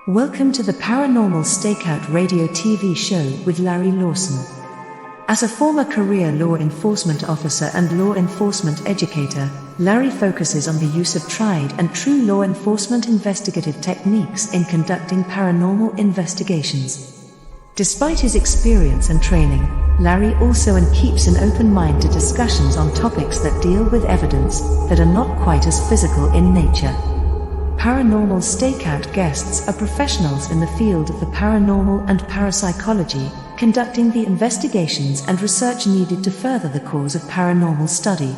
Welcome to the Paranormal Stakeout radio TV show with Larry Lawson. As a former career law enforcement officer and law enforcement educator, Larry focuses on the use of tried and true law enforcement investigative techniques in conducting paranormal investigations. Despite his experience and training, Larry also keeps an open mind to discussions on topics that deal with evidence that are not quite as physical in nature. Paranormal Stakeout guests are professionals in the field of the paranormal and parapsychology, conducting the investigations and research needed to further the cause of paranormal study.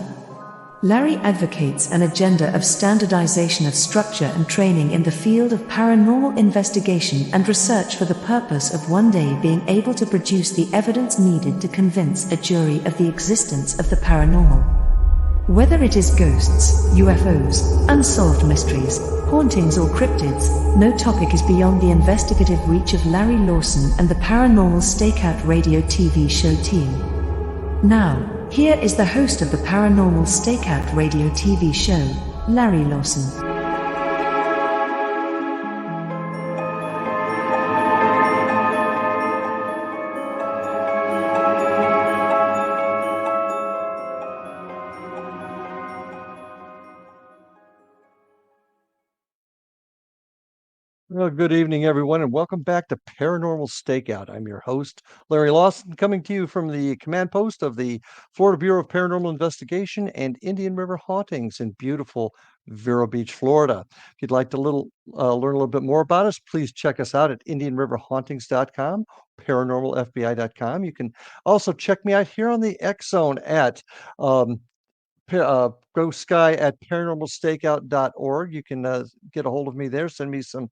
Larry advocates an agenda of standardization of structure and training in the field of paranormal investigation and research for the purpose of one day being able to produce the evidence needed to convince a jury of the existence of the paranormal. Whether it is ghosts, UFOs, unsolved mysteries, hauntings or cryptids, no topic is beyond the investigative reach of Larry Lawson and the Paranormal Stakeout radio TV show team. Now, here is the host of the Paranormal Stakeout radio TV show, Larry Lawson. Well, good evening, everyone, and welcome back to Paranormal Stakeout. I'm your host, Larry Lawson, coming to you from the command post of the Florida Bureau of Paranormal Investigation and Indian River Hauntings in beautiful Vero Beach, Florida. If you'd like to learn a little bit more about us, please check us out at IndianRiverHauntings.com, ParanormalFBI.com. You can also check me out here on the X Zone at go sky at paranormalstakeout.org. You can get a hold of me there, send me some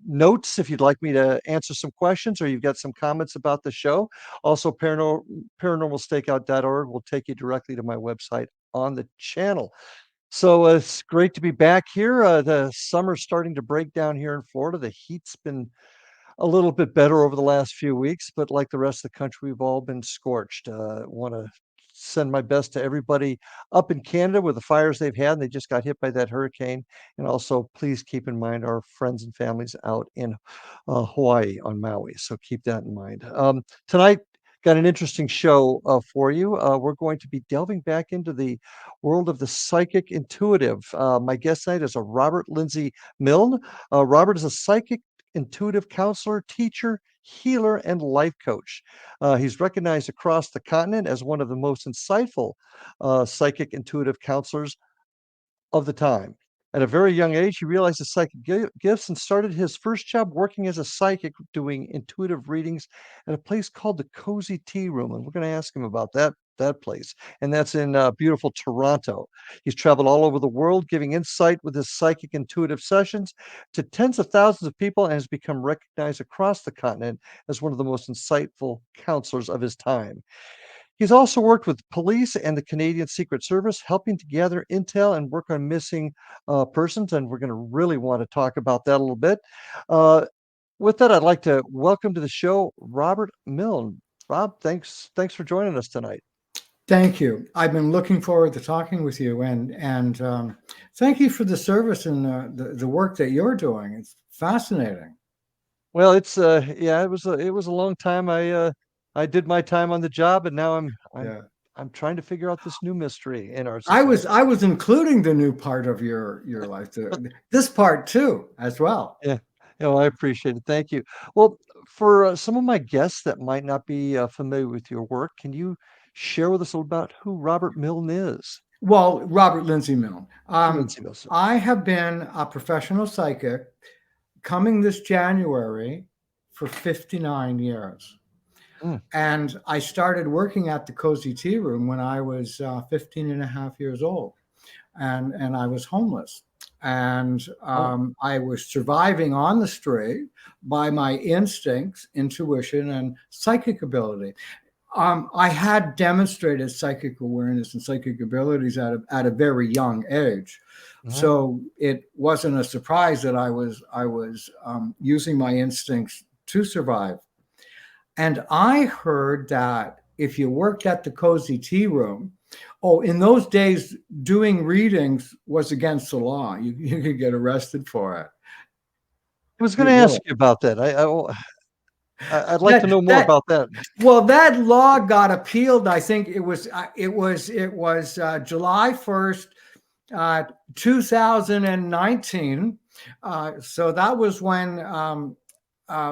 notes if you'd like me to answer some questions or you've got some comments about the show. Also, paranormalstakeout.org will take you directly to my website on the channel. So it's great to be back here. The summer's starting to break down here in Florida. The heat's been a little bit better over the last few weeks, but like the rest of the country, we've all been scorched. Want to send my best to everybody up in Canada with the fires they've had. They just got hit by that hurricane. And also, please keep in mind our friends and families out in Hawaii on Maui. So keep that in mind. Tonight, got an interesting show for you. We're going to be delving back into the world of the psychic intuitive. My guest tonight is Robert Lindsy Milne. Robert is a psychic-intuitive counselor, teacher, healer, and life coach. He's recognized across the continent as one of the most insightful psychic intuitive counselors of the time. At a very young age, he realized his psychic gifts and started his first job working as a psychic, doing intuitive readings at a place called the Cozy Tea Room. And we're going to ask him about that place. And that's in beautiful Toronto. He's traveled all over the world, giving insight with his psychic intuitive sessions to tens of thousands of people, and has become recognized across the continent as one of the most insightful counselors of his time. He's also worked with police and the Canadian Secret Service, helping to gather intel and work on missing persons. And we're going to really want to talk about that a little bit. With that, I'd like to welcome to the show Robert Milne. Rob, thanks for joining us tonight. Thank you. I've been looking forward to talking with you, and thank you for the service and the work that you're doing. It's fascinating. Well, it's it was a long time. I did my time on the job, and now I'm trying to figure out this new mystery in our society. I was including the new part of your life, this part too, as well. Yeah. I appreciate it. Thank you. Well, for some of my guests that might not be familiar with your work, can you share with us a little about who Robert Milne is? Well, Robert Lindsy Milne. Lindsy Milne. I have been a professional psychic coming this January for 59 years. And I started working at the Cozy Tea Room when I was 15 and a half years old. And I was homeless. And I was surviving on the street by my instincts, intuition, and psychic ability. I had demonstrated psychic awareness and psychic abilities at a very young age. So it wasn't a surprise that I was using my instincts to survive. And I heard that if you worked at the Cozy Tea Room, in those days, doing readings was against the law. You could get arrested for it. I was going You to ask really. you about that. I'd like to know more That about that. well, that law got appealed. I think it was July 1st, 2019. So that was when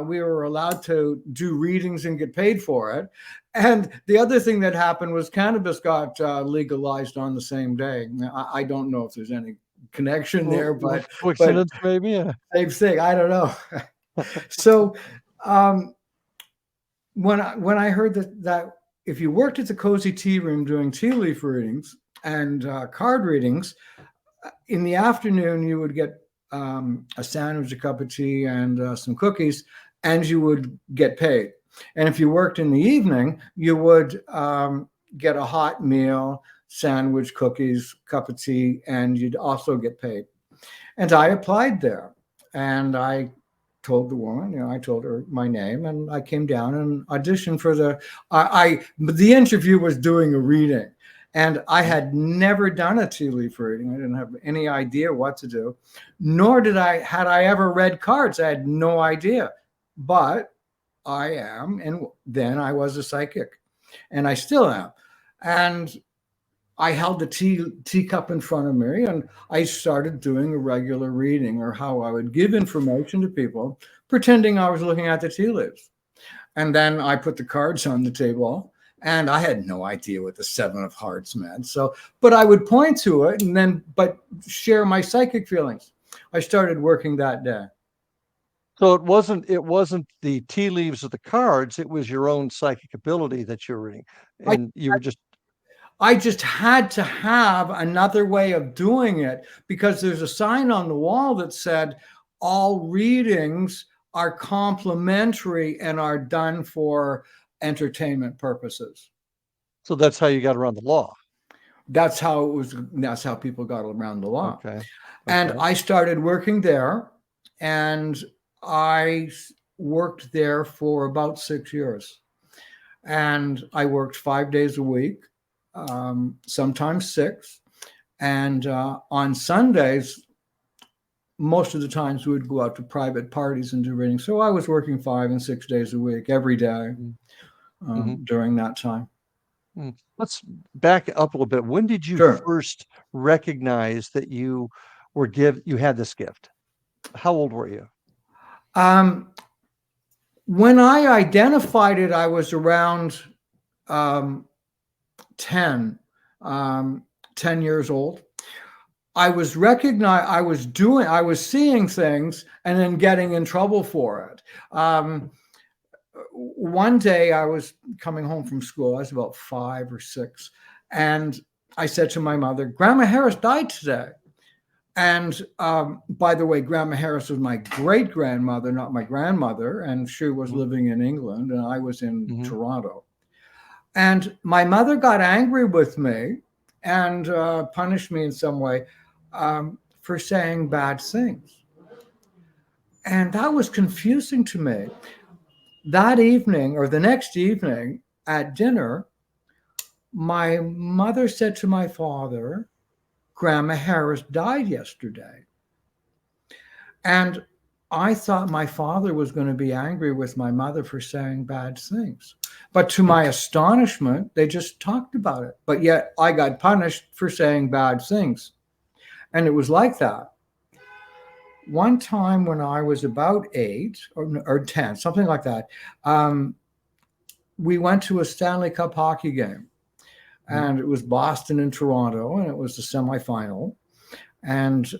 we were allowed to do readings and get paid for it. And the other thing that happened was cannabis got legalized on the same day. I don't know if there's any connection there, but Coincidence, maybe. Yeah. same thing. I don't know. So when I heard that if you worked at the Cozy Tea Room doing tea leaf readings and card readings, in the afternoon you would get a sandwich, a cup of tea, and some cookies, and you would get paid. And if you worked in the evening, you would get a hot meal, sandwich, cookies, cup of tea, and you'd also get paid. And I applied there, and I told the woman, I told her my name, and I came down and auditioned for the interview was doing a reading. And I had never done a tea leaf reading. I didn't have any idea what to do, nor had I ever read cards. I had no idea, but I am. And then I was a psychic, and I still am. And I held the teacup in front of me, and I started doing a regular reading, or how I would give information to people, pretending I was looking at the tea leaves. And then I put the cards on the table, and I had no idea what the 7 of hearts meant. So, but I would point to it but share my psychic feelings. I started working that day. So it wasn't the tea leaves of the cards. It was your own psychic ability that you're reading. And I just had to have another way of doing it, because there's a sign on the wall that said all readings are complimentary and are done for entertainment purposes. So that's how you got around the law. That's how it was. That's how people got around the law. Okay. And I started working there, and I worked there for about 6 years. And I worked 5 days a week, sometimes 6. And on Sundays, most of the times we would go out to private parties and do readings. So I was working 5 and 6 days a week, every day during that time. Let's back up a little bit. When did you first recognize that you had this gift? How old were you? When I identified it, I was around 10 years old. I was seeing things and then getting in trouble for it. One day I was coming home from school. I was about 5 or 6. And I said to my mother, "Grandma Harris died today." And by the way, Grandma Harris was my great-grandmother, not my grandmother. And she was living in England, and I was in Toronto. And my mother got angry with me and punished me in some way for saying bad things. And that was confusing to me. That evening, or the next evening at dinner, my mother said to my father, "Grandma Harris died yesterday." And I thought my father was going to be angry with my mother for saying bad things. But to my astonishment, they just talked about it. But yet I got punished for saying bad things. And it was like that. One time when I was about 8 or 10, something like that, we went to a Stanley Cup hockey game. And it was Boston and Toronto, and it was the semifinal. And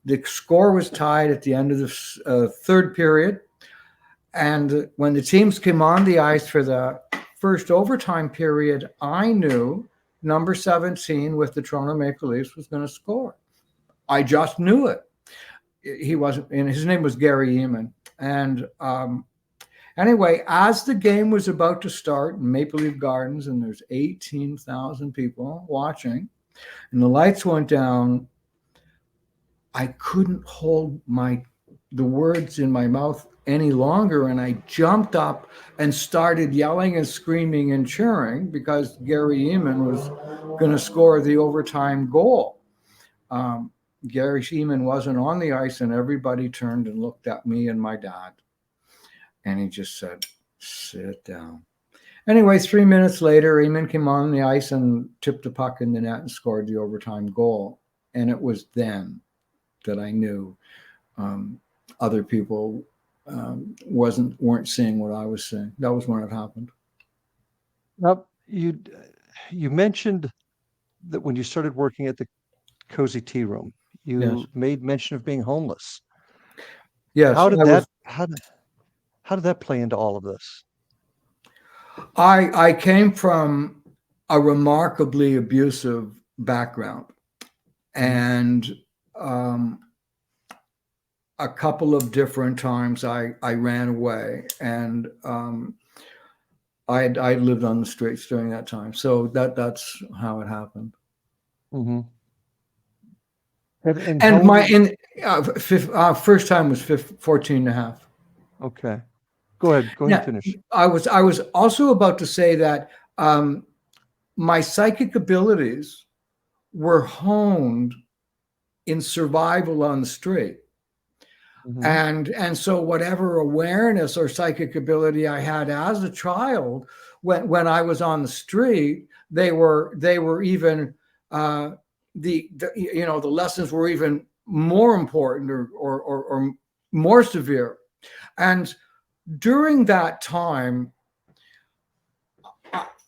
the score was tied at the end of the third period. And when the teams came on the ice for the first overtime period, I knew number 17 with the Toronto Maple Leafs was going to score. I just knew it. He wasn't, and his name was Gary Eamon. And anyway, as the game was about to start in Maple Leaf Gardens, and there's 18,000 people watching, and the lights went down, I couldn't hold the words in my mouth any longer, and I jumped up and started yelling and screaming and cheering because Gary Eamon was going to score the overtime goal. Gary Sheeman wasn't on the ice, and everybody turned and looked at me and my dad. And he just said, sit down. Anyway, 3 minutes later, Eamon came on the ice and tipped a puck in the net and scored the overtime goal. And it was then that I knew other people weren't seeing what I was seeing. That was when it happened. Now, you mentioned that when you started working at the Cozy Tea Room, you made mention of being homeless. Yes. How did that play into all of this? I came from a remarkably abusive background, and a couple of different times I ran away, and I lived on the streets during that time. So that's how it happened. Mm-hmm. First time was 14 and a half. Okay. Go ahead and finish. I was also about to say that my psychic abilities were honed in survival on the street. Mm-hmm. And so whatever awareness or psychic ability I had as a child, when I was on the street, they were even the lessons were even more important or more severe. And during that time,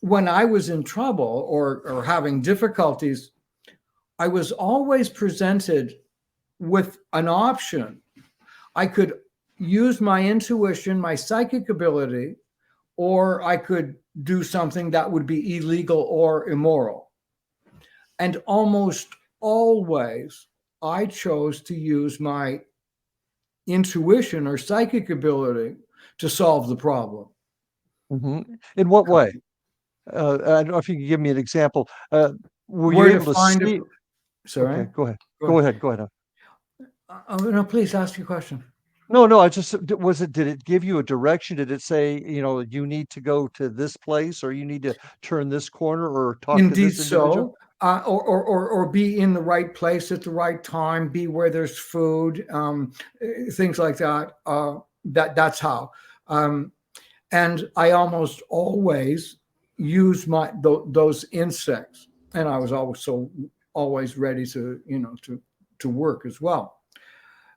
when I was in trouble or having difficulties, I was always presented with an option. I could use my intuition, my psychic ability, or I could do something that would be illegal or immoral. And almost always, I chose to use my intuition or psychic ability to solve the problem. Mm-hmm. In what way? I don't know if you can give me an example. Were you able to see? Sorry. Okay, go ahead. No, please ask your question. No, did it give you a direction? Did it say, you need to go to this place, or you need to turn this corner, or talk to this individual? Or be in the right place at the right time, be where there's food, things like that. That's how. And I almost always use those instincts, and I was always ready to work as well.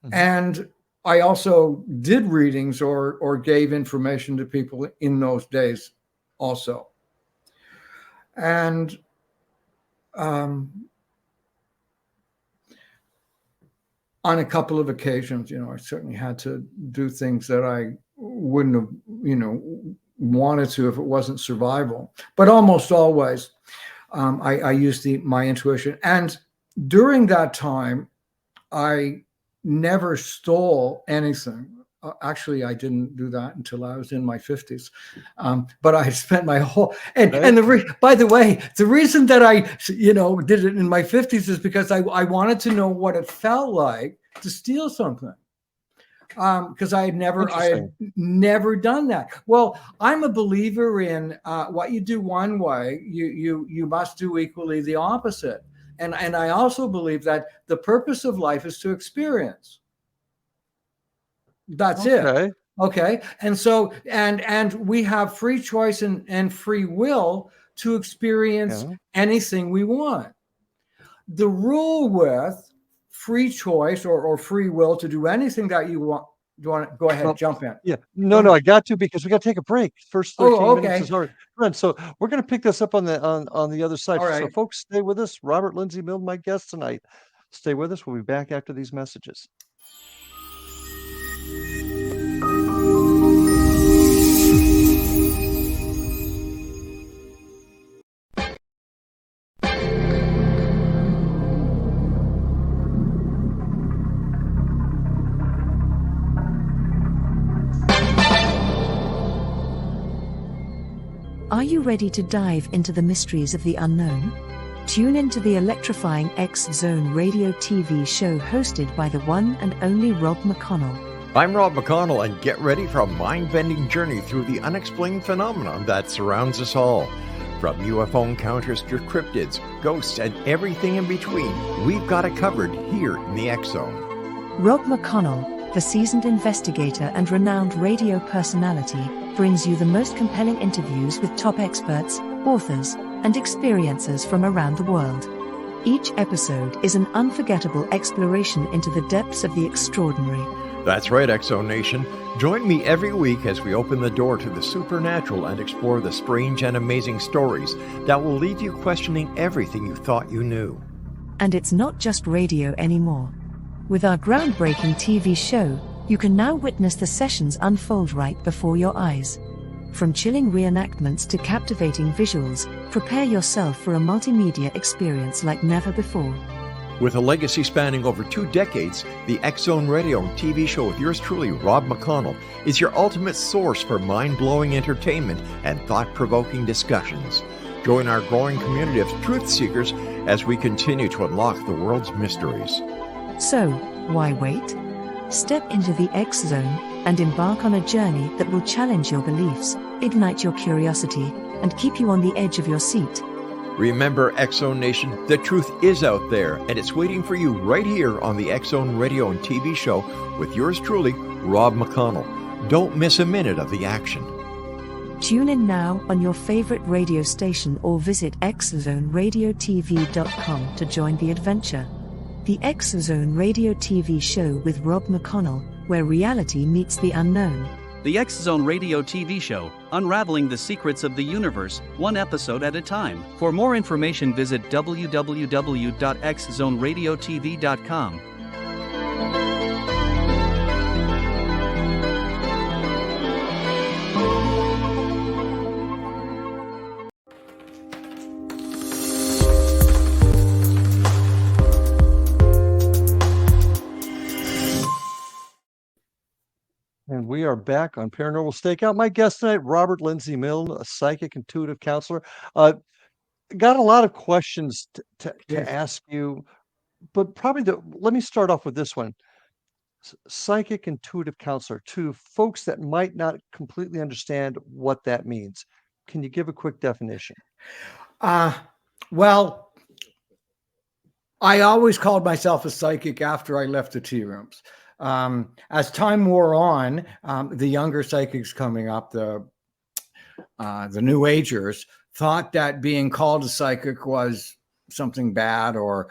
Mm-hmm. And I also did readings or gave information to people in those days also. And on a couple of occasions, I certainly had to do things that I wouldn't have, wanted to if it wasn't survival. But almost always, I used my intuition. And during that time, I never stole anything. Actually, I didn't do that until I was in my 50s. But I spent my whole by the way, the reason that I did it in my 50s is because I wanted to know what it felt like to steal something. Because I had never done that. Well, I'm a believer in what you do one way, you must do equally the opposite. And I also believe that the purpose of life is to experience. That's it. Okay. And so, and we have free choice and free will to experience anything we want. The rule with free choice or free will to do anything that you want. Do you want to go ahead, jump in? Yeah. No, I got to, because we got to take a break. First 13 minutes is already run. So we're going to pick this up on the other side. All right. So folks, stay with us. Robert Lindsy Milne, my guest tonight. Stay with us. We'll be back after these messages. Are you ready to dive into the mysteries of the unknown? Tune into the electrifying X-Zone radio TV show hosted by the one and only Rob McConnell. I'm Rob McConnell, and get ready for a mind-bending journey through the unexplained phenomenon that surrounds us all. From UFO encounters to cryptids, ghosts, and everything in between, we've got it covered here in the X Zone. Rob McConnell, the seasoned investigator and renowned radio personality, brings you the most compelling interviews with top experts, authors, and experiencers from around the world. Each episode is an unforgettable exploration into the depths of the extraordinary. That's right, X Zone Nation. Join me every week as we open the door to the supernatural and explore the strange and amazing stories that will leave you questioning everything you thought you knew. And it's not just radio anymore. With our groundbreaking TV show, you can now witness the sessions unfold right before your eyes. From chilling reenactments to captivating visuals, prepare yourself for a multimedia experience like never before. With a legacy spanning over 2 decades, the X Zone Radio and TV show with yours truly, Rob McConnell, is your ultimate source for mind-blowing entertainment and thought-provoking discussions. Join our growing community of truth seekers as we continue to unlock the world's mysteries. So, why wait? Step into the X Zone and embark on a journey that will challenge your beliefs, ignite your curiosity, and keep you on the edge of your seat. Remember, X Zone Nation, the truth is out there, and it's waiting for you right here on the X Zone Radio and TV show with yours truly, Rob McConnell. Don't miss a minute of the action. Tune in now on your favorite radio station or visit XZoneRadioTV.com to join the adventure. The X Zone Radio TV show with Rob McConnell, where reality meets the unknown. The X Zone Radio TV show, unraveling the secrets of the universe, one episode at a time. For more information, visit www.xzoneradiotv.com. And we are back on Paranormal Stakeout. My guest tonight, Robert Lindsy Milne, a psychic-intuitive counselor. Got a lot of questions to ask you, but probably let me start off with this one. Psychic-intuitive counselor, to folks that might not completely understand what that means. Can you give a quick definition? Well, I always called myself a psychic after I left the tea rooms. As time wore on, the younger psychics coming up, the New Agers, thought that being called a psychic was something bad or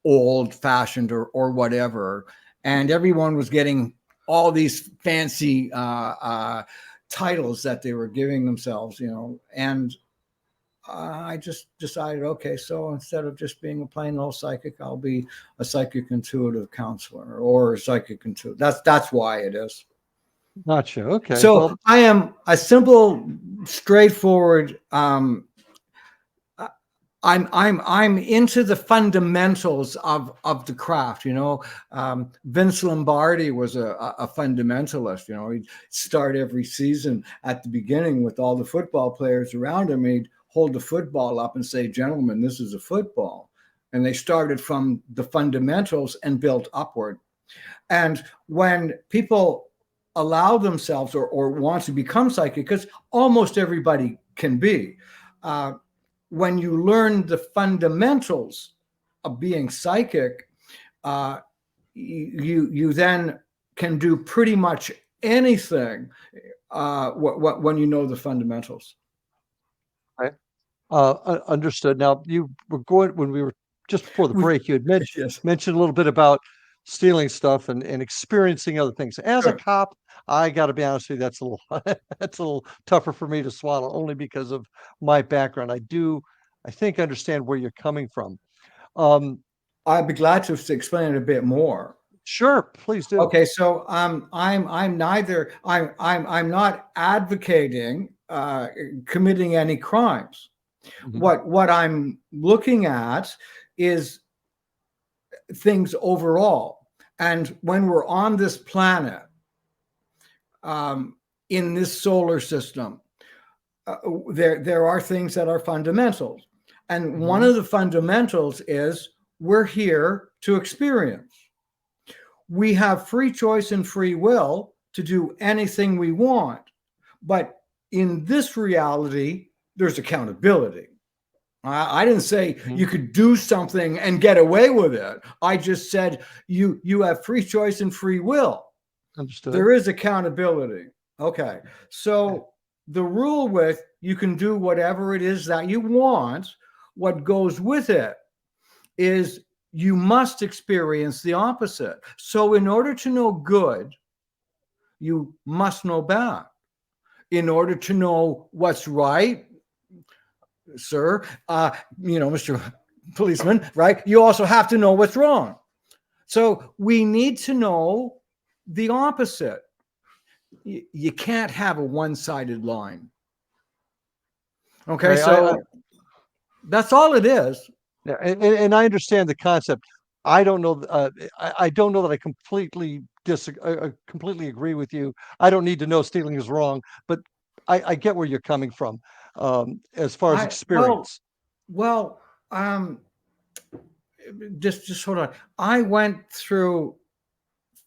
old-fashioned or whatever, and everyone was getting all these fancy titles that they were giving themselves, and I just decided, okay, so instead of just being a plain old psychic, I'll be a psychic intuitive counselor or a psychic intuitive. That's why it is. Gotcha. Okay. So well, I am a simple, straightforward. I'm into the fundamentals of the craft. Vince Lombardi was a fundamentalist. He'd start every season at the beginning with all the football players around him. He'd hold the football up and say, "Gentlemen, this is a football." And they started from the fundamentals and built upward. And when people allow themselves or want to become psychic, because almost everybody can be, when you learn the fundamentals of being psychic, you then can do pretty much anything when you know the fundamentals. Okay. Understood. Now, you were going, when we were just before the break, you had mentioned a little bit about stealing stuff and experiencing other things. As a cop, I got to be honest with you, that's a little tougher for me to swallow, only because of my background. I think understand where you're coming from. I'd be glad to explain it a bit more. Sure, please do. Okay, so I'm not advocating committing any crimes. Mm-hmm. What I'm looking at is things overall. And when we're on this planet, in this solar system, there are things that are fundamentals. And one of the fundamentals is we're here to experience. We have free choice and free will to do anything we want. But in this reality, there's accountability. I didn't say Mhm. you could do something and get away with it. I just said you have free choice and free will. Understood. There is accountability. Okay. So the rule with you can do whatever it is that you want, what goes with it is you must experience the opposite. So in order to know good, you must know bad. In order to know what's right, sir, Mr. Policeman, right? You also have to know what's wrong. So we need to know the opposite. You can't have a one-sided line. Okay, Right, so that's all it is. yeah, and I understand the concept. I don't know. I don't know that I completely completely agree with you. I don't need to know stealing is wrong, but I get where you're coming from as far as I experience. well, just hold on. I went through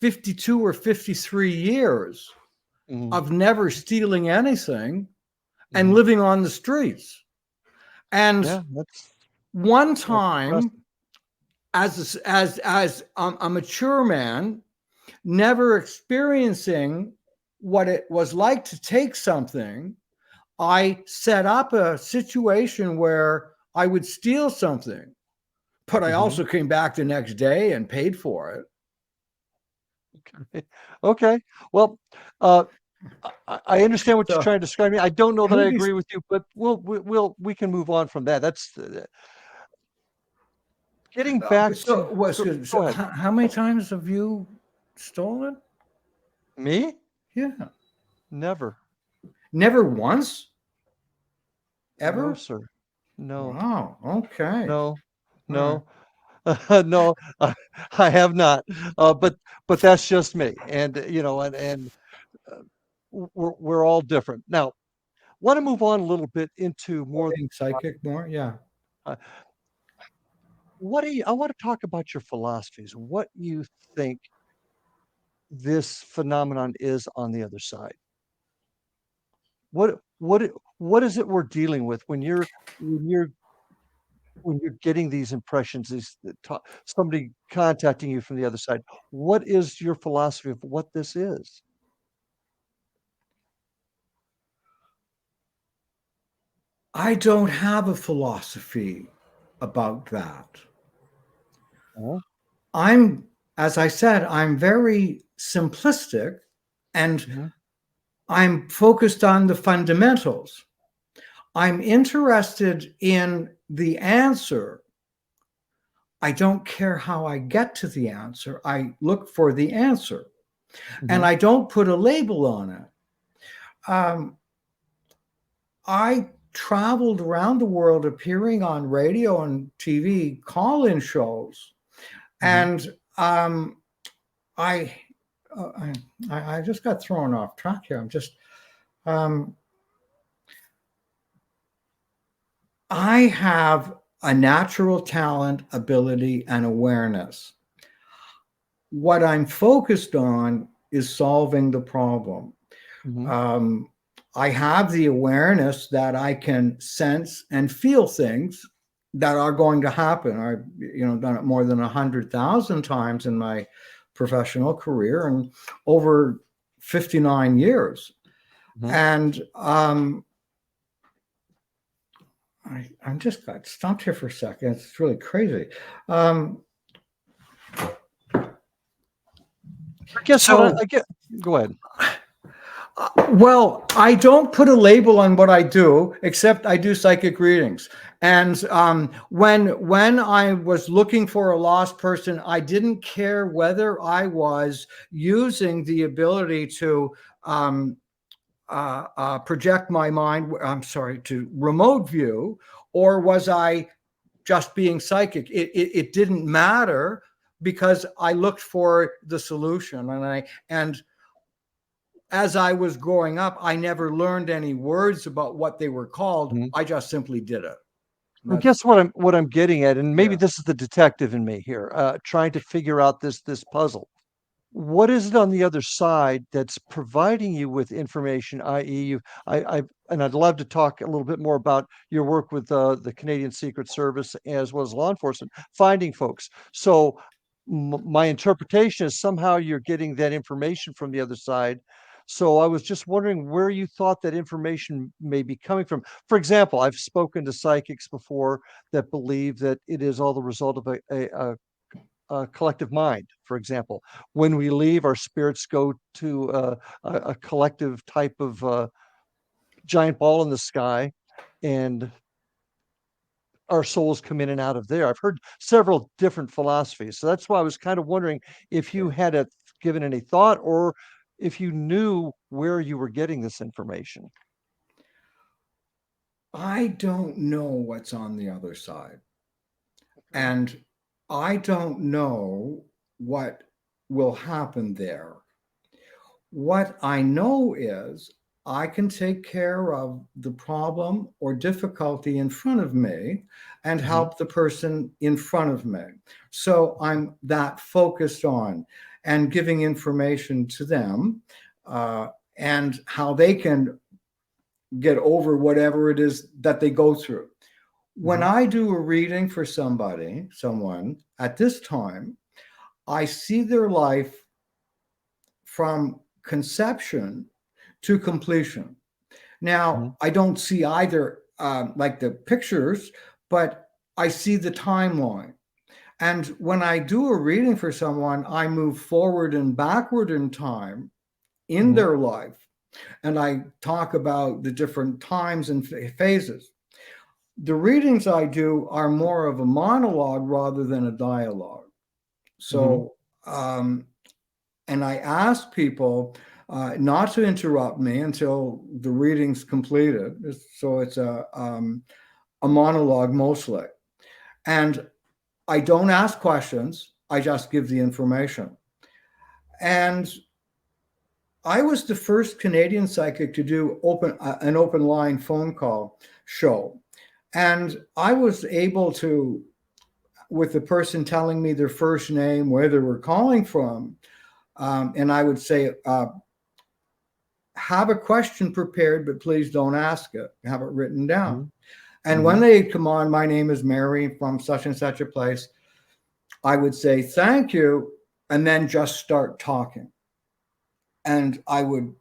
52 or 53 years Mhm, of never stealing anything and mhm. living on the streets. And Yeah, one that's time, impressive. as a mature man, never experiencing what it was like to take something, I set up a situation where I would steal something, but I Mhm. also came back the next day and paid for it. Okay. Well, uh, I understand what you're So trying to describe me. I don't know can that I we be agree with you, but we can move on from that. That's getting back to. Go ahead. how many times have you stolen? Me? Yeah. Never. Never once? No, Ever? sir. No. Wow. Okay. No. All right. No. No, I have not. But that's just me. And and uh, we're all different. Now, want to move on a little bit into more. Being psychic more? Yeah. Uh, I want to talk about your philosophies. What you think this phenomenon is on the other side. What is it we're dealing with when you're when you're getting these impressions, somebody contacting you from the other side? What is your philosophy of what this is? I don't have a philosophy about that. Uh, I'm, as I said, I'm very simplistic and mhm, I'm focused on the fundamentals. I'm interested in the answer. I don't care how I get to the answer. I look for the answer and mhm, I don't put a label on it. I traveled around the world appearing on radio and TV call-in shows, mhm. and I, uh, I just got thrown off track here. I'm just um, I have a natural talent, ability, and awareness. What I'm focused on is solving the problem. Mhm, Um, I have the awareness that I can sense and feel things that are going to happen. I've done it more than 100,000 times in my professional career and over 59 years. mhm. And I'm just got stopped here for a second. It's really crazy. Um, I guess what so I get. Go ahead. Well, I don't put a label on what I do, except I do psychic readings. And when I was looking for a lost person, I didn't care whether I was using the ability to project my mind. I'm sorry, to remote view, or was I just being psychic? It didn't matter because I looked for the solution, and as I was growing up, I never learned any words about what they were called. Mhm. I just simply did it. I guess That's what I'm getting at, and maybe yeah. this is the detective in me here, trying to figure out this puzzle. what is it on the other side that's providing you with information, i.e., and I'd love to talk a little bit more about your work with the Canadian Secret Service as well as law enforcement, finding folks. So my interpretation is somehow you're getting that information from the other side. So I was just wondering where you thought that information may be coming from. For example, I've spoken to psychics before that believe that it is all the result of a collective mind. For example, when we leave, our spirits go to a collective type of giant ball in the sky, and our souls come in and out of there. I've heard several different philosophies. So that's why I was kind of wondering if you had given any thought, or if you knew where you were getting this information. I don't know what's on the other side. And I don't know what will happen there. What I know is I can take care of the problem or difficulty in front of me and help the person in front of me. So I'm that focused on and giving information to them and how they can get over whatever it is that they go through. When I do a reading for someone at this time, I see their life from conception to completion. Now, I don't see either like the pictures, but I see the timeline. And when I do a reading for someone, I move forward and backward in time in their life. And I talk about the different times and phases. The readings I do are more of a monologue rather than a dialogue. So, and I ask people not to interrupt me until the reading's completed. So it's a monologue mostly. And I don't ask questions. I just give the information. And I was the first Canadian psychic to do an open line phone call show. And I was able to, with the person telling me their first name, where they were calling from, and I would say, have a question prepared, but please don't ask it. Have it written down. And when they come on, my name is Mary from such and such a place, I would say, thank you, and then just start talking. And I would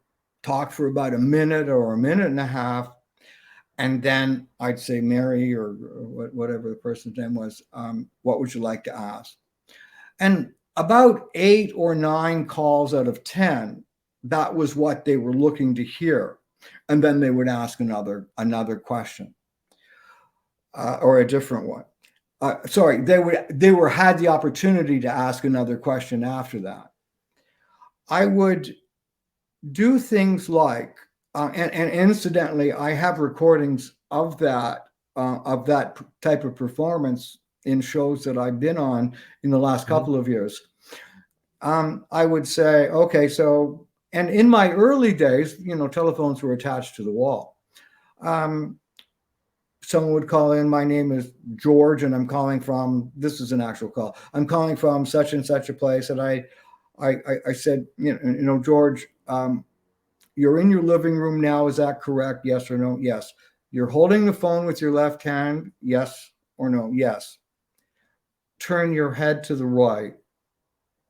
talk for about a minute or a minute and a half. And then I'd say, Mary, or whatever the person's name was, what would you like to ask? And about 8 or 9 calls out of 10, that was what they were looking to hear. And then they would ask another question or a different one. They had the opportunity to ask another question after that. I would do things like, and incidentally, I have recordings of that type of performance in shows that I've been on in the last couple of years. I would say, okay, so, and in my early days, telephones were attached to the wall. Someone would call in, my name is George, and I'm calling from, this is an actual call, I'm calling from such and such a place. And I said, George, you're in your living room now. Is that correct? Yes or no? Yes. You're holding the phone with your left hand. Yes or no? Yes. Turn your head to the right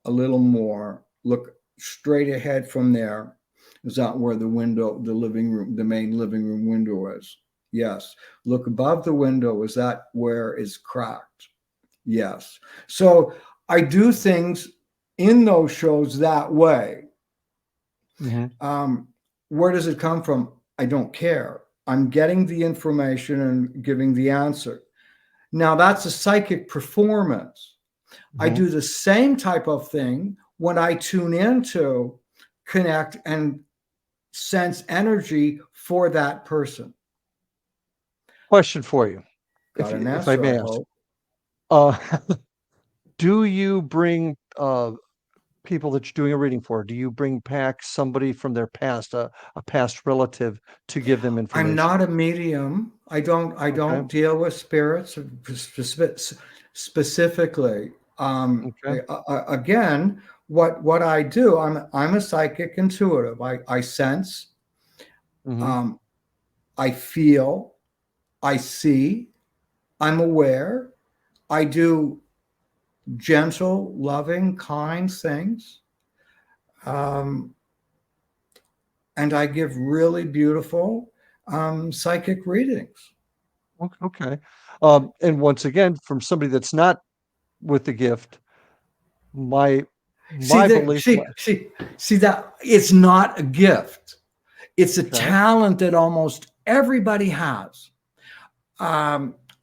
a little more. Look straight ahead from there. Is that where the window, the main living room window is? Yes. Look above the window. Is that where it's cracked? Yes. So I do things in those shows that way. Where does it come from? I don't care. I'm getting the information and giving the answer. Now that's a psychic performance. I do the same type of thing when I tune in to connect and sense energy for that person. Question for you, Got an if I may answer, ask. Do you bring people that you're doing a reading for? Do you bring back somebody from their past, a past relative, to give them information? I'm not a medium. I don't deal with spirits specifically. Again, what I do, I'm a psychic intuitive. I sense, I feel, I see, I'm aware. I do gentle, loving, kind things. And I give really beautiful psychic readings. Okay. And once again, from somebody that's not with the gift, my belief. See that it's not a gift. It's a talent that almost everybody has.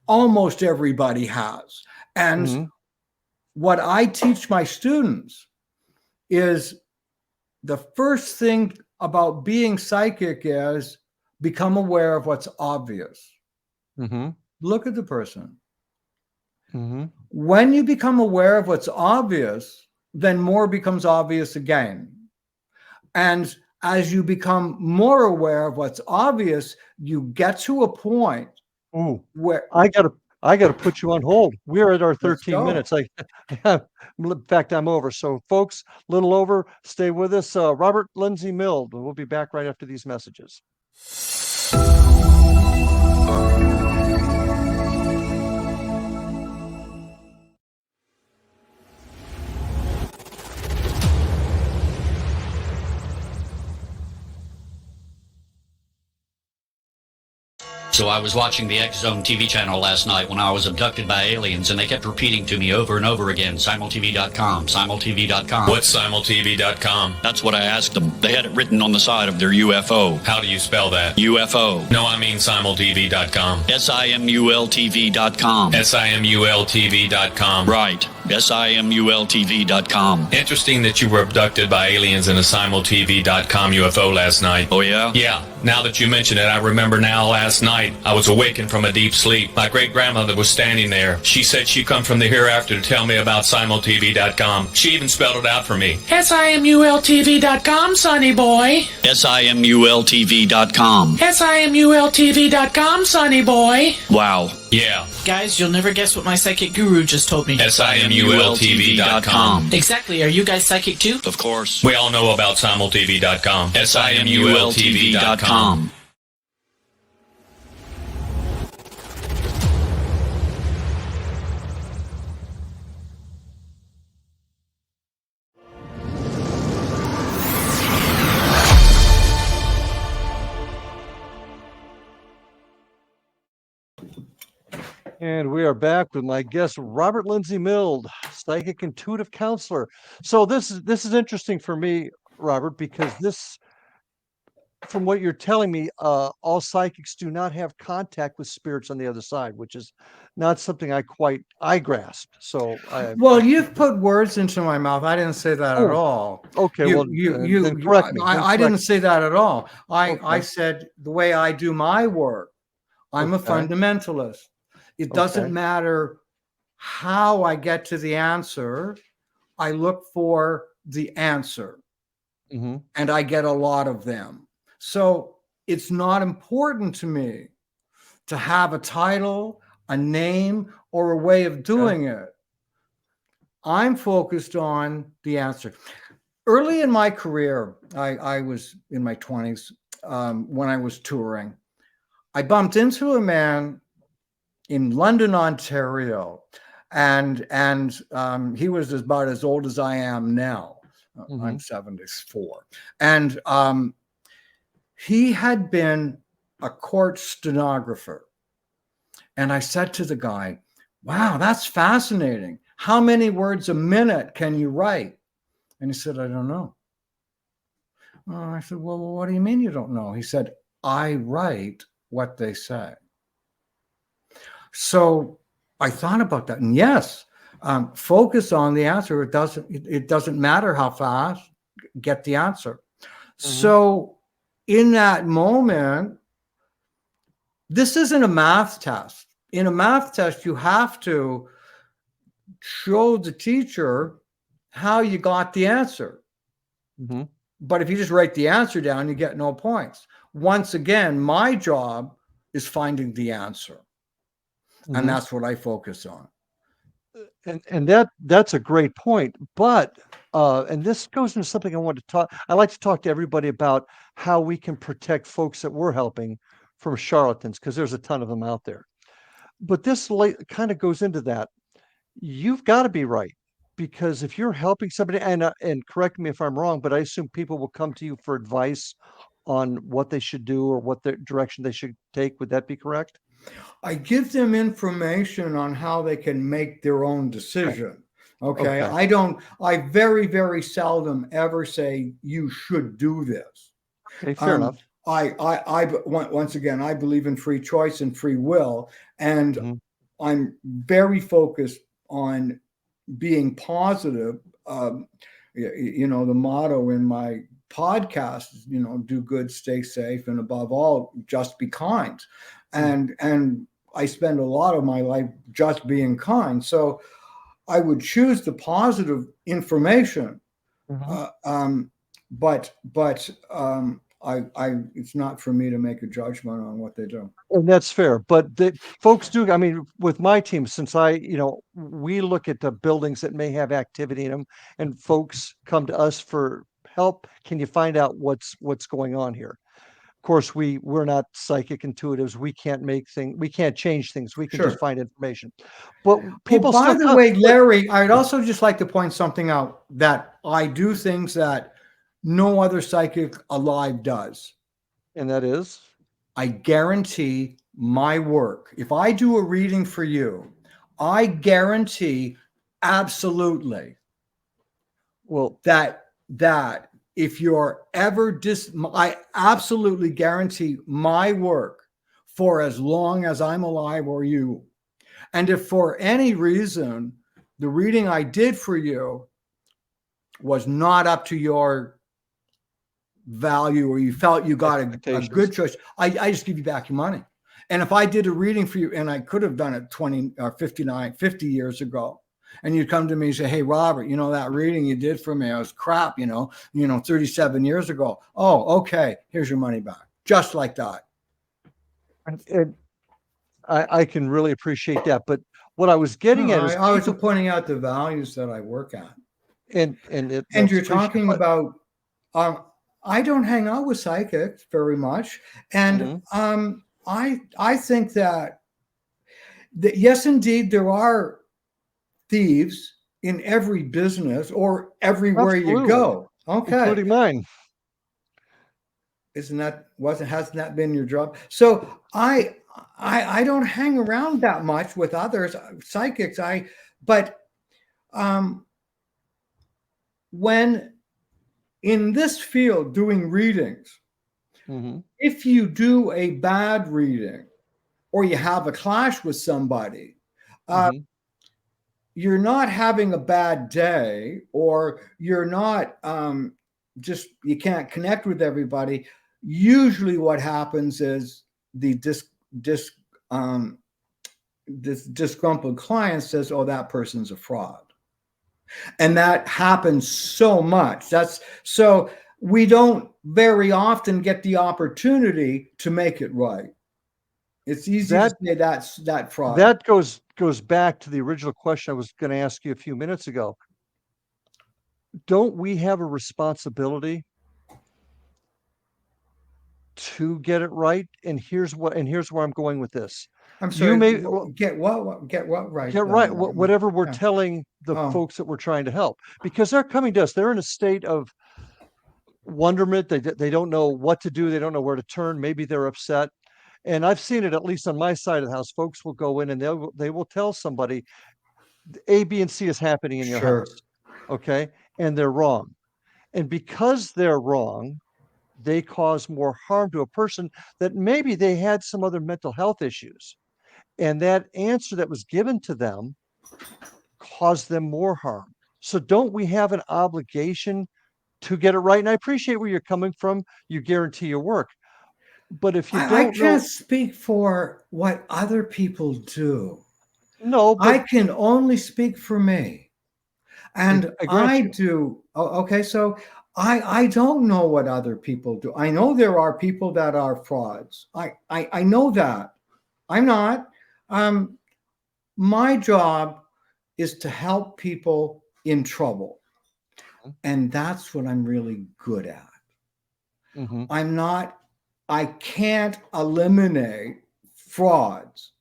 Almost everybody has. And what I teach my students is the first thing about being psychic is become aware of what's obvious. Look at the person. When you become aware of what's obvious, then more becomes obvious again. And as you become more aware of what's obvious, you get to a point where I gotta put you on hold. We're at our 13 minutes. In fact, I'm over. So folks, a little over, stay with us. Robert Lindsy Milne. We'll be back right after these messages. So I was watching the X-Zone TV channel last night when I was abducted by aliens, and they kept repeating to me over and over again, simultv.com, simultv.com. What's simultv.com? That's what I asked them. They had it written on the side of their UFO. How do you spell that? UFO. No, I mean simultv.com. simultv.com. simultv.com. Right. simultv.com. Interesting that you were abducted by aliens in a simultv.com UFO last night. Oh, yeah? Yeah. Now that you mention it, I remember now last night I was awakened from a deep sleep. My great-grandmother was standing there. She said she'd come from the hereafter to tell me about simultv.com. She even spelled it out for me. simultv.com, sonny boy. simultv.com. simultv.com, sonny boy. Wow. Yeah. Guys, you'll never guess what my psychic guru just told me. simultv.com. Exactly. Are you guys psychic too? Of course. We all know about simultv.com. simultv.com. And we are back with my guest, Robert Lindsy Milne, Psychic-Intuitive Counselor. So this is interesting for me, Robert, because this, from what you're telling me, all psychics do not have contact with spirits on the other side, which is not something I grasp. So, you've put words into my mouth. I didn't say that at all. Okay, then correct me. I didn't say that at all. I said the way I do my work. I'm a fundamentalist. It doesn't matter how I get to the answer. I look for the answer, and I get a lot of them. So it's not important to me to have a title, a name, or a way of doing it. I'm focused on the answer. Early in my career, I was in my 20s when I was touring. I bumped into a man in London, Ontario, and he was about as old as I am now. I'm 74, and he had been a court stenographer. And I said to the guy, "Wow, that's fascinating. How many words a minute can you write?" And he said, "I don't know." I said, "Well, what do you mean you don't know?" He said, "I write what they say." So I thought about that, and yes, focus on the answer. It doesn't matter how fast. Get the answer. So in that moment, this isn't a math test. In a math test, you have to show the teacher how you got the answer. But if you just write the answer down, you get no points. Once again, my job is finding the answer. And that's what I focus on. And that's a great point. But and this goes into something I want to talk. I like to talk to everybody about how we can protect folks that we're helping from charlatans, because there's a ton of them out there. But this kind of goes into that. You've got to be right, because if you're helping somebody, and correct me if I'm wrong, but I assume people will come to you for advice on what they should do or what the direction they should take. Would that be correct? I give them information on how they can make their own decision. Okay. I very, very seldom ever say you should do this. Okay, fair enough. Once again, I believe in free choice and free will, and Mhm. I'm very focused on being positive. The motto in my podcast is, do good, stay safe, and above all, just be kind. And I spend a lot of my life just being kind. So I would choose the positive information. Mhm. But it's not for me to make a judgment on what they do. And that's fair, but the folks do. I mean, with my team, since we look at the buildings that may have activity in them, and folks come to us for help. Can you find out what's going on here? Of course, we're not psychic intuitives. We can't we can't change things. We can just Sure. find information. But people by still the come. way, Larry, I'd also just like to point something out, that I do things that no other psychic alive does. And that is? I guarantee my work. If I do a reading for you, I guarantee absolutely that if you're ever I absolutely guarantee my work for as long as I'm alive or you. And if for any reason the reading I did for you was not up to your value, or you felt you got a good choice, I just give you back your money. And if I did a reading for you, and I could have done it 20 or 50 years ago, and you'd come to me and say, hey, Robert, that reading you did for me, it was crap, 37 years ago. Oh, okay, here's your money back. Just like that. And I can really appreciate that. But what I was getting at is I was pointing out the values that I work at. And you're talking about I don't hang out with psychics very much. And I think that yes, indeed, there are thieves in every business or everywhere you go. Okay. Including mine. Hasn't that been your job? So I don't hang around that much with others, psychics. But when in this field doing readings, if you do a bad reading or you have a clash with somebody, you're not having a bad day, or you're not you can't connect with everybody. Usually what happens is the this disgruntled client says, oh, that person's a fraud. And that happens so much. So we don't very often get the opportunity to make it right. It's easy to say that's that fraud. That goes back to the original question I was going to ask you a few minutes ago. Don't we have a responsibility to get it right? And here's where I'm going with this. I'm sorry. Get what right? Get right. Whatever we're telling the folks that we're trying to help, because they're coming to us. They're in a state of wonderment. They don't know what to do. They don't know where to turn. Maybe they're upset. And I've seen it, at least on my side of the house. Folks will go in and they will tell somebody A, B, and C is happening in your house. Okay. And they're wrong. And because they're wrong, they cause more harm to a person that maybe they had some other mental health issues. And that answer that was given to them caused them more harm. So don't we have an obligation to get it right? And I appreciate where you're coming from. You guarantee your work. But if you I can't speak for what other people do. No, but I can only speak for me. And I do. Okay, so I don't know what other people do. I know there are people that are frauds. I know that. I'm not. My job is to help people in trouble. And that's what I'm really good at. I can't eliminate frauds.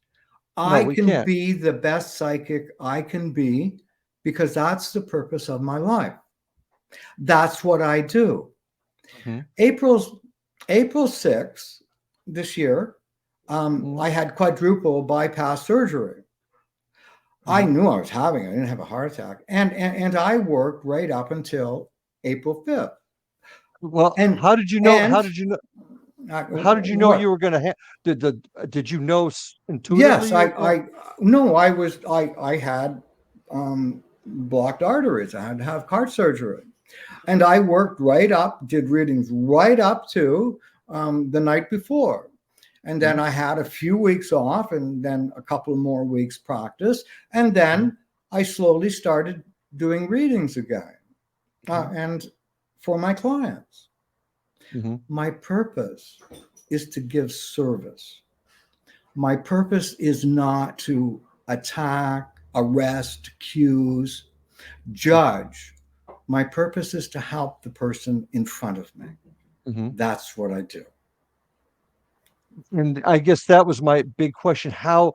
I can be the best psychic I can be because that's the purpose of my life. That's what I do. April 6th this year, I had quadruple bypass surgery. I knew I was having it. I didn't have a heart attack. And I worked right up until April 5th. Well, and how did you know? How did you know? How did you know you were going to have? Did you know intuitively? Yes, I had blocked arteries. I had to have heart surgery, and I worked right up, did readings right up to the night before, and then I had a few weeks off, and then a couple more weeks practice, and then I slowly started doing readings again, and for my clients. My purpose is to give service. My purpose is not to attack, arrest, accuse, judge. My purpose is to help the person in front of me. That's what I do. And I guess that was my big question. How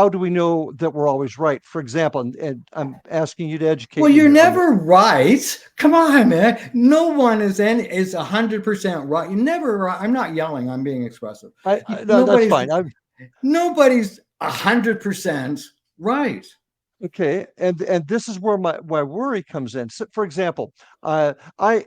do we know that we're always right? For example, and I'm asking you to educate. Well, you're never right. Come on, man. No one is 100% right. You're never right. I'm not yelling. I'm being expressive. No, that's fine. Nobody's 100% right. Okay, and this is where my worry comes in. So, for example, early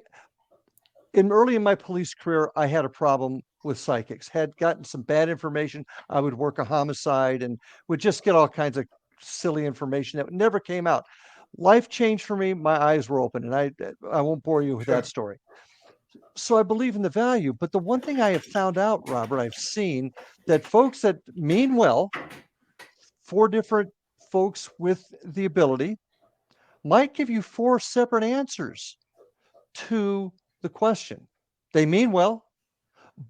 in my police career, I had a problem with psychics. Had gotten some bad information. I would work a homicide and would just get all kinds of silly information that never came out. Life changed for me. My eyes were open, and I won't bore you with that story. So I believe in the value. But the one thing I have found out, Robert, I've seen that folks that mean well, 4 different folks with the ability, might give you 4 separate answers to the question. They mean well,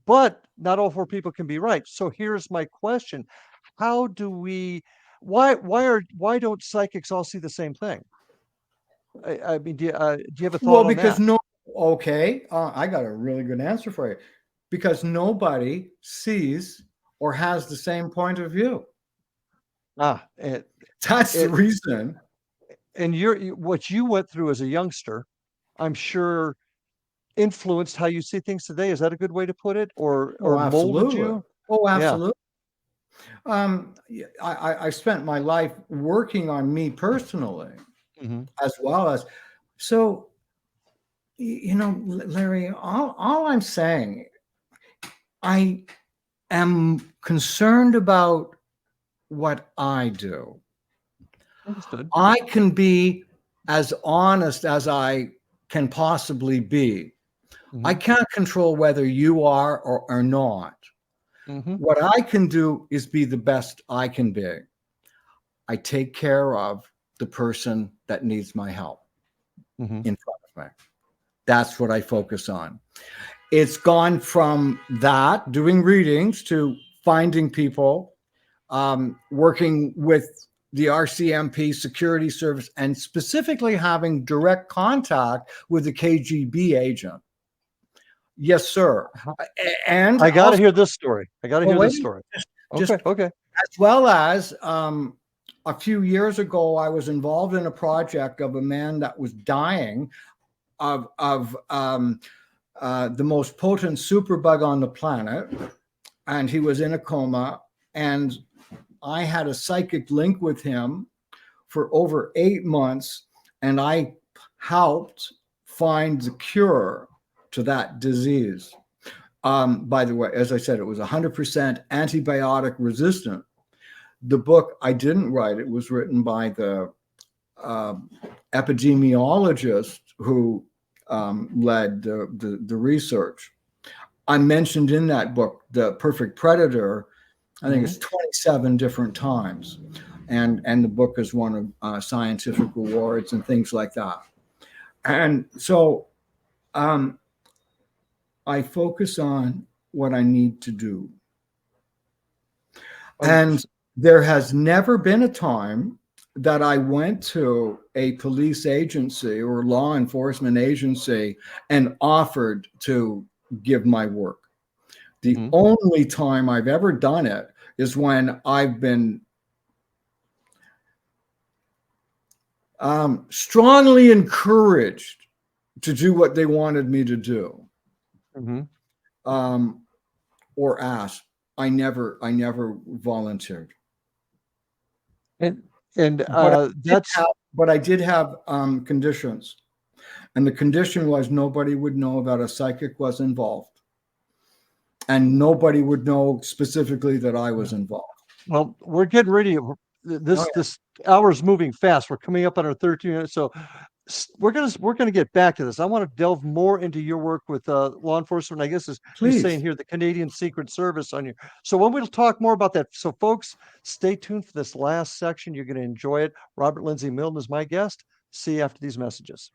but not all 4 people can be right. So here's my question: how do we? Why don't psychics all see the same thing? I mean, do you have a thought? Well, because I got a really good answer for you. Because nobody sees or has the same point of view. That's the reason. And what you went through as a youngster, I'm sure, influenced how you see things today. Is that a good way to put it? Or molded you? Oh, absolutely. Yeah. I spent my life working on me personally, as well as, so, Larry, all I'm saying, I am concerned about what I do. Understood. I can be as honest as I can possibly be. I can't control whether you are or are not. What I can do is be the best I can be. I take care of the person that needs my help in front of me. That's what I focus on. It's gone from that, doing readings, to finding people, working with the RCMP security service, and specifically having direct contact with the KGB agent. Yes, sir. And I got to hear this story. Okay. As well as a few years ago, I was involved in a project of a man that was dying of the most potent superbug on the planet, and he was in a coma, and I had a psychic link with him for over 8 months, and I helped find the cure to that disease. By the way, as I said, it was 100% antibiotic resistant. The book I didn't write. It was written by the epidemiologist who led the research. I mentioned in that book the perfect predator, I think it's 27 different times. And the book has won scientific awards and things like that. And so I focus on what I need to do. And there has never been a time that I went to a police agency or law enforcement agency and offered to give my work. The only time I've ever done it is when I've been strongly encouraged to do what they wanted me to do, or asked. I never volunteered. And but I did have conditions, and the condition was nobody would know that a psychic was involved, and nobody would know specifically that I was involved. Well, we're getting ready. This hour's moving fast. We're coming up on our 13 minutes, so we're gonna get back to this. I want to delve more into your work with law enforcement. I guess as you're saying here, the Canadian Secret Service on you. So when we'll talk more about that. So folks, stay tuned for this last section. You're going to enjoy it. Robert Lindsy Milne is my guest. See you after these messages.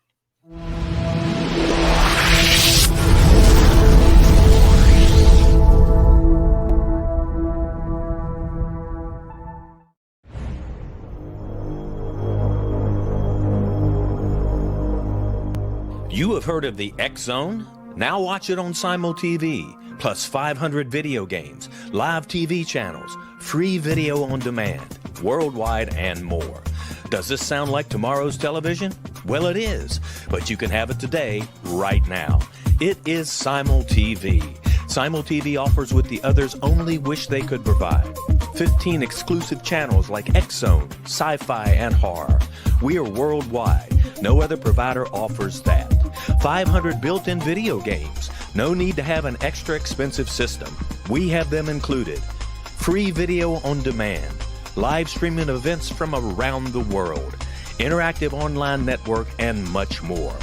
You have heard of the X Zone? Now watch it on Simul TV, plus 500 video games, live TV channels, free video on demand, worldwide, and more. Does this sound like tomorrow's television? Well, it is, but you can have it today, right now. It is Simul TV. Simul TV offers what the others only wish they could provide. 15 exclusive channels like X Zone, sci-fi, and horror. We are worldwide. No other provider offers that. 500 built-in video games. No need to have an extra expensive system. We have them included. Free video on demand. Live streaming events from around the world. Interactive online network, and much more.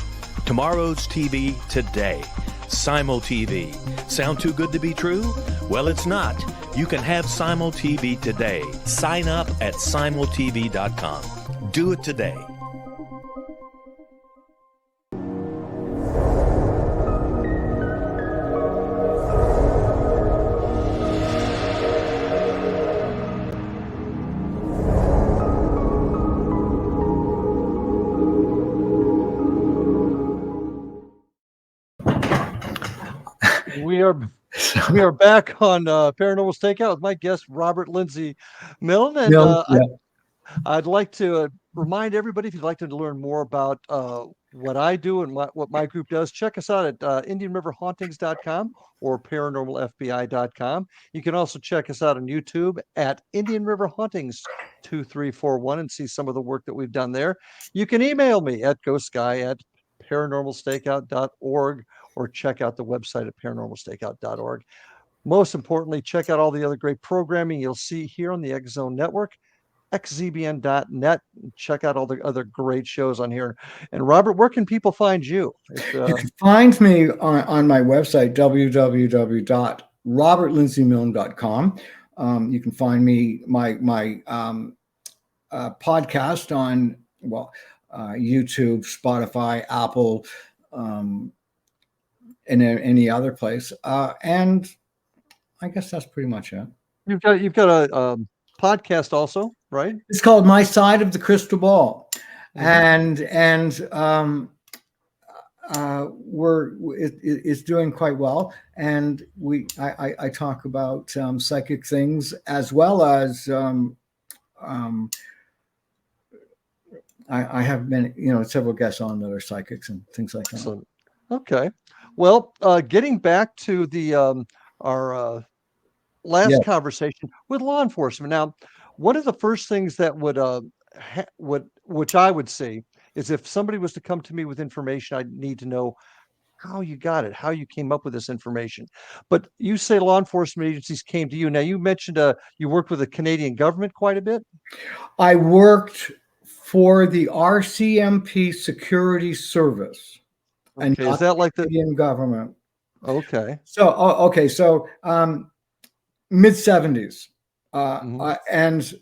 Tomorrow's TV today. Simul TV. Sound too good to be true? Well, it's not. You can have Simul TV today. Sign up at simultv.com. Do it today. We are back on Paranormal Stakeout with my guest Robert Lindsy Milne, and I'd like to remind everybody, if you'd like to learn more about what I do and what my group does, check us out at IndianRiverHauntings.com or ParanormalFBI.com. You can also check us out on YouTube at Indian River Hauntings 2341 and see some of the work that we've done there. You can email me at ghostguy@paranormalstakeout.org or check out the website at paranormalstakeout.org. Most importantly, check out all the other great programming you'll see here on the X Zone Network, xzbn.net. Check out all the other great shows on here. And Robert, where can people find you? You can find me on my website, www.robertlindsymilne.com. You can find me, my podcast on, YouTube, Spotify, Apple, and any other place. And I guess that's pretty much it. You've got a podcast also, right? It's called My Side of the Crystal Ball. And it's doing quite well. And I talk about psychic things, as well as I have been, several guests on that are psychics and things like that. Excellent. Okay. Well, getting back to the our last conversation with law enforcement. Now, one of the first things that which I would see is if somebody was to come to me with information, I'd need to know how you got it, how you came up with this information. But you say law enforcement agencies came to you. Now, you mentioned you worked with the Canadian government quite a bit. I worked for the RCMP Security Service. And is that like the Canadian government? Okay. So, So, mid-70s. And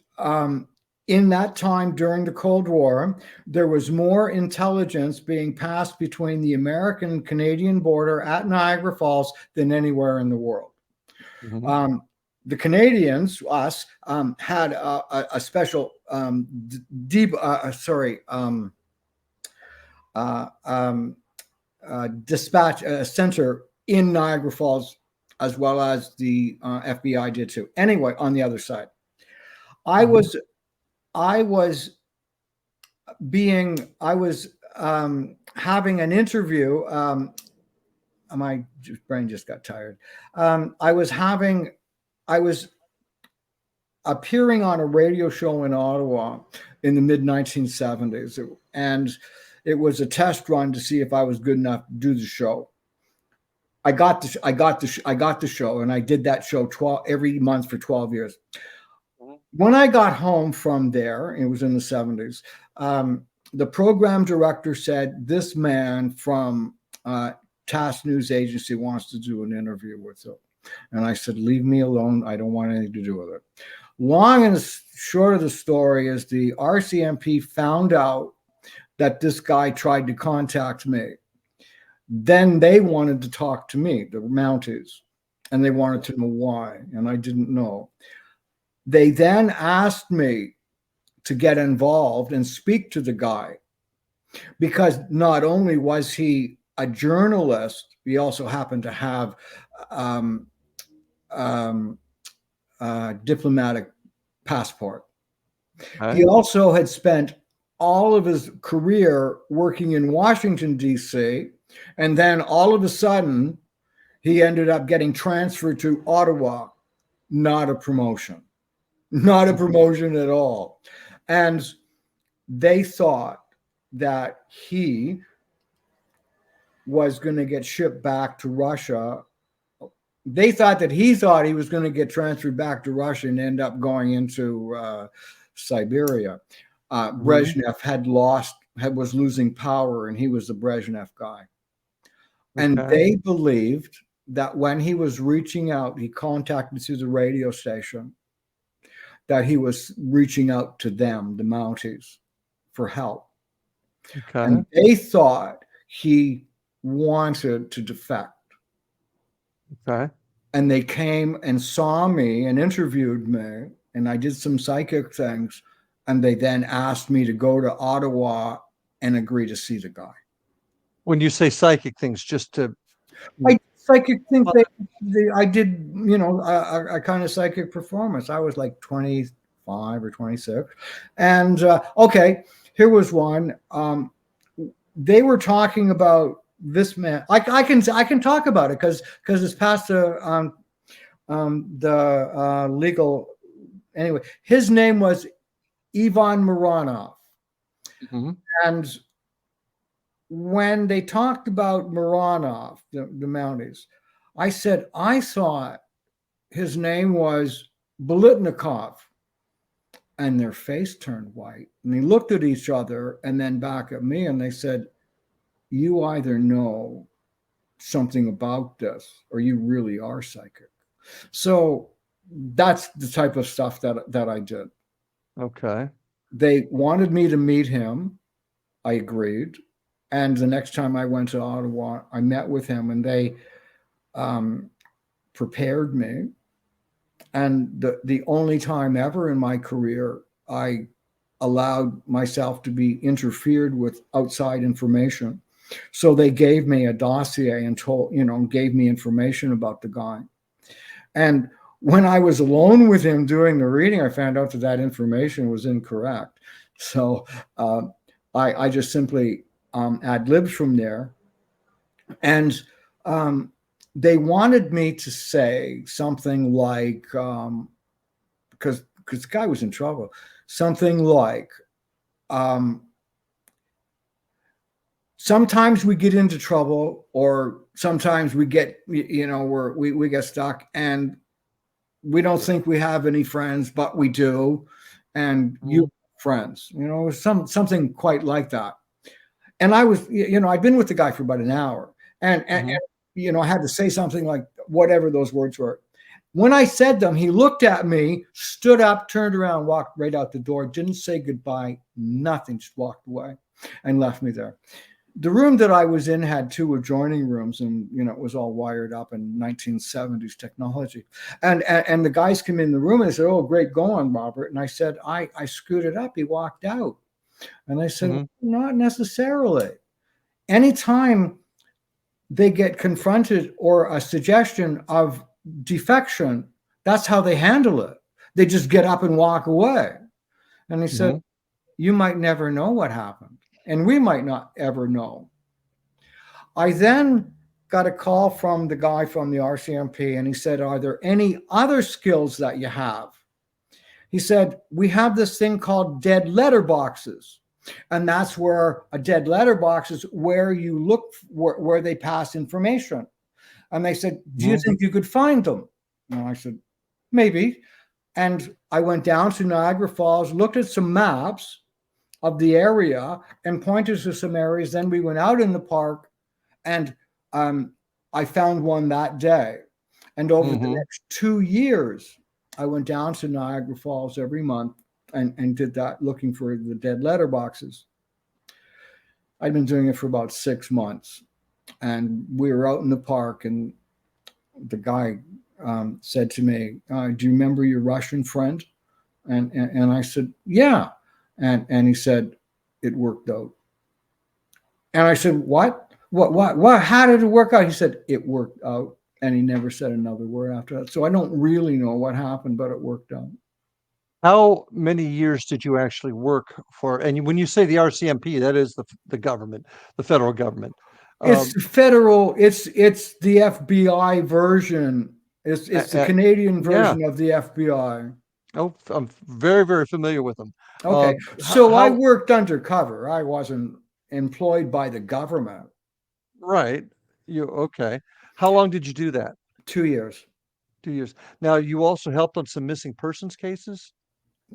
in that time during the Cold War, there was more intelligence being passed between the American-Canadian border at Niagara Falls than anywhere in the world. the Canadians, us, had a special dispatch center in Niagara Falls, as well as the FBI did too. Anyway, on the other side, I was having an interview. My brain just got tired. I was appearing on a radio show in Ottawa in the mid 1970s, and it was a test run to see if I was good enough to do the show. I got the show, and I did that show every month for 12 years. When I got home from there, it was in the 70s, the program director said, "This man from Task News Agency wants to do an interview with you." And I said, "Leave me alone. I don't want anything to do with it." Long and short of the story is the RCMP found out that this guy tried to contact me. Then they wanted to talk to me, the Mounties, and they wanted to know why, and I didn't know. They then asked me to get involved and speak to the guy, because not only was he a journalist, he also happened to have diplomatic passport. He also had spent all of his career working in Washington, D.C., and then all of a sudden, he ended up getting transferred to Ottawa. Not a promotion. Not a promotion at all. And they thought that he was going to get shipped back to Russia. They thought that he was going to get transferred back to Russia and end up going into Siberia. Brezhnev was losing power, and he was the Brezhnev guy. And they believed that when he was reaching out, he contacted through the radio station, that he was reaching out to them, the Mounties, for help. And they thought he wanted to defect. And they came and saw me and interviewed me, and I did some psychic things, and they then asked me to go to Ottawa and agree to see the guy. When you say psychic things, just to... Psychic things, I did, a kind of psychic performance. I was like 25 or 26. And, here was one. They were talking about this man. I can talk about it because it's past the legal. Anyway, his name was Ivan Mironov. And when they talked about Mironov, the Mounties, I said, I thought his name was Bolitnikov. And their face turned white. And they looked at each other and then back at me, and they said, "You either know something about this or you really are psychic." So that's the type of stuff that I did. They wanted me to meet him. I agreed. And the next time I went to Ottawa, I met with him, and they prepared me. And the only time ever in my career I allowed myself to be interfered with outside information. So they gave me a dossier and gave me information about the guy. And when I was alone with him doing the reading, I found out that information was incorrect. So I just simply ad-libbed from there. And they wanted me to say something like, because the guy was in trouble, something like, sometimes we get into trouble, or sometimes we get, we get stuck, and we don't think we have any friends, but we do, and you have friends, something quite like that. And I was, I'd been with the guy for about an hour, and I had to say something like whatever those words were. When I said them, he looked at me, stood up, turned around, walked right out the door, didn't say goodbye, nothing, just walked away and left me there. the room that I was in had 2 adjoining rooms, and it was all wired up in 1970s technology. And the guys come in the room and they said, "Oh, great going, Robert." And I said, I screwed it up. He walked out. And I said, "Not necessarily. Anytime they get confronted or a suggestion of defection, that's how they handle it. They just get up and walk away." And he said, "You might never know what happened. And we might not ever know." I then got a call from the guy from the RCMP, and he said, "Are there any other skills that you have?" He said, "We have this thing called dead letter boxes. And that's where a dead letter box is where you look where they pass information." And they said, "Do you think you could find them?" And I said, "Maybe." And I went down to Niagara Falls, looked at some maps of the area and pointed to some areas. Then we went out in the park, and I found one that day. And over the next 2 years, I went down to Niagara Falls every month and did that, looking for the dead letter boxes. I'd been doing it for about 6 months, and we were out in the park, and the guy said to me, "Do you remember your Russian friend?" And I said, "Yeah." And he said, "It worked out." And I said, What? How did it work out?" He said, "It worked out." And he never said another word after that. So I don't really know what happened, but it worked out. How many years did you actually work for? And when you say the RCMP, that is the government, the federal government. It's federal. It's the FBI version. It's the Canadian version of the FBI. Oh, I'm very, very familiar with them. Okay. So I worked undercover. I wasn't employed by the government. Right. Okay. How long did you do that? 2 years. 2 years. Now, you also helped on some missing persons cases?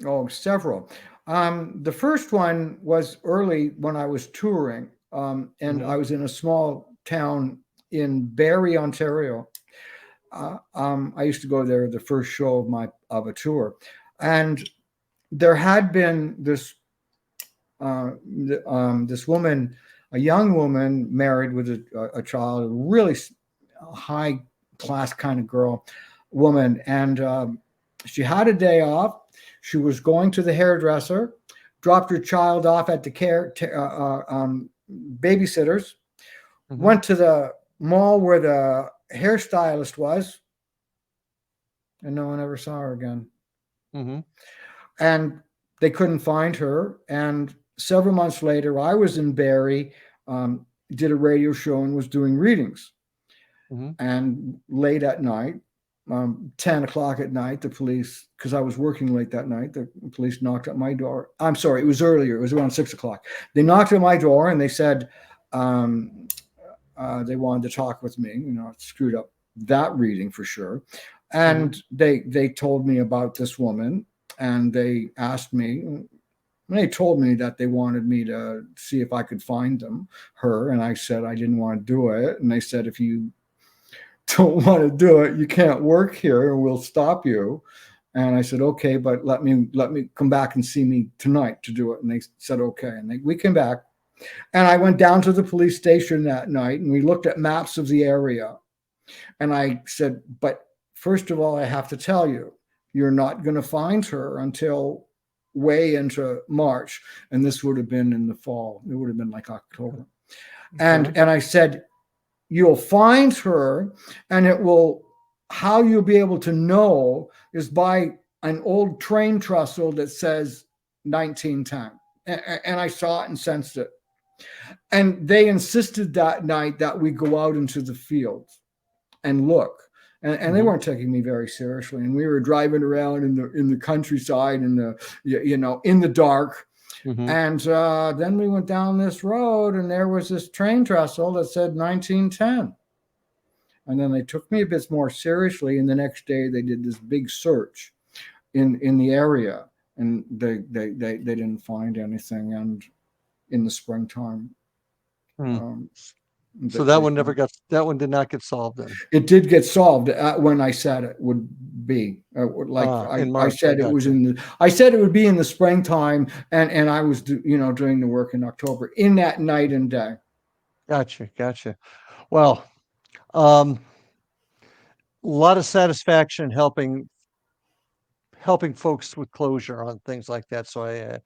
Oh, several. The first one was early when I was touring, and I was in a small town in Barrie, Ontario. I used to go there the first show of a tour, and there had been this this woman, a young woman married with a child, a really high class kind of woman, and she had a day off. She was going to the hairdresser, dropped her child off at the babysitters, went to the mall where the hairstylist was, and no one ever saw her again. And they couldn't find her. And several months later, I was in Barrie, did a radio show and was doing readings. And late at night, 10 o'clock at night, the police, because I was working late that night, the police knocked at my door. I'm sorry, it was earlier. It was around 6 o'clock. They knocked at my door and they said they wanted to talk with me. It screwed up that reading for sure. And they told me about this woman, and they asked me, and they told me that they wanted me to see if I could find her. And I said I didn't want to do it. And they said, "If you don't want to do it, you can't work here, and we'll stop you." And I said, "Okay, but let me come back and see me tonight to do it." And they said, "Okay." And we came back, and I went down to the police station that night, and we looked at maps of the area. And I said, "But first of all, I have to tell you, you're not going to find her until way into March." And this would have been in the fall. It would have been like October. And I said, "You'll find her, and how you'll be able to know is by an old train trestle that says 1910. And I saw it and sensed it. And they insisted that night that we go out into the fields and look. And they weren't taking me very seriously. And we were driving around in the countryside in the dark. And then we went down this road, and there was this train trestle that said 1910. And then they took me a bit more seriously. And the next day they did this big search in the area, and they didn't find anything. And in the springtime, so that one did not get solved then. It did get solved when I said it would be I said it was I said it would be in the springtime, and I was doing the work in October, in that night and day. Gotcha. Well, a lot of satisfaction helping folks with closure on things like that. So I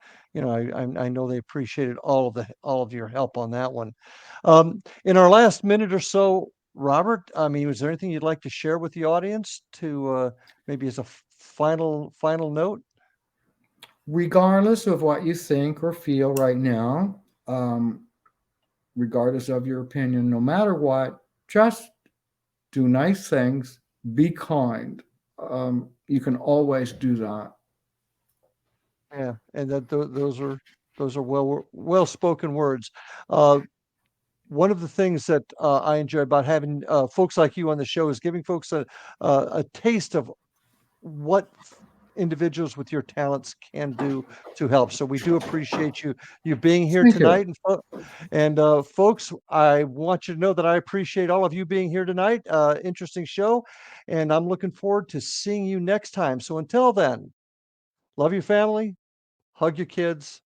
know they appreciated all of your help on that one. In our last minute or so, Robert, I mean, was there anything you'd like to share with the audience to maybe as a final note? Regardless of what you think or feel right now, regardless of your opinion, no matter what, just do nice things, be kind. You can always do that. Yeah, and those are well spoken words. One of the things that I enjoy about having folks like you on the show is giving folks a taste of what individuals with your talents can do to help. So we do appreciate you being here Thank you. tonight, and folks, I want you to know that I appreciate all of you being here tonight. Interesting show, and I'm looking forward to seeing you next time. So until then, love your family, hug your kids,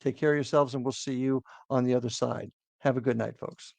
take care of yourselves, and we'll see you on the other side. Have a good night, folks.